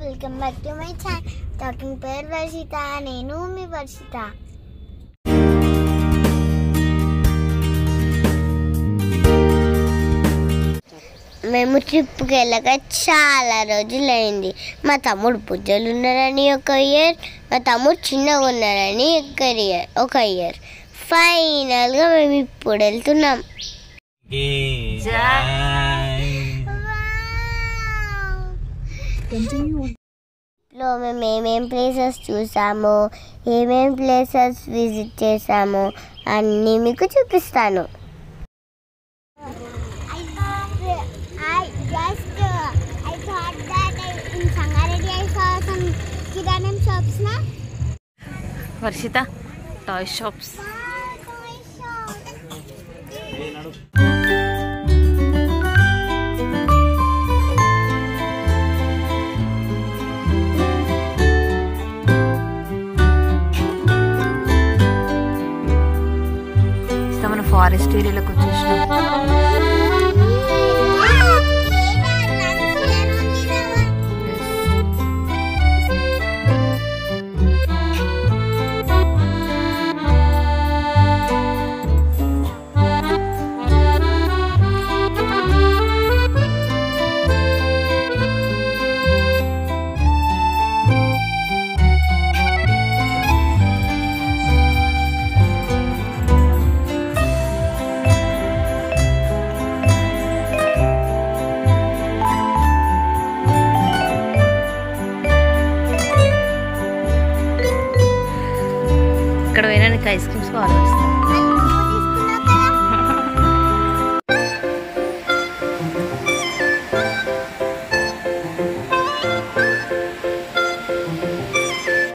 Welcome back to my channel talking pair Varshitha. నేను మీ వర్షిత. మేము ట్రిప్కి వెళ్ళక చాలా రోజులైంది. మా తమ్ముడు పూజలు ఉన్నారని ఒక ఇయర్, మా తమ్ముడు చిన్నగా ఉన్నారని ఒక ఇయర్. ఫైనల్గా మేము ఇప్పుడు వెళ్తున్నాం. లో మేము ఏమేం ప్లేసెస్ చూసాము, ఏమేం ప్లేసెస్ విజిట్ చేసాము అన్నీ మీకు చూపిస్తాను. Varshita toy shops. మన ఫారెస్ట్ ఏరియాలోకి వచ్చేసినాం. ఇక్కడ పోయినా నీకు ఐస్ క్రీమ్స్ కావాలి.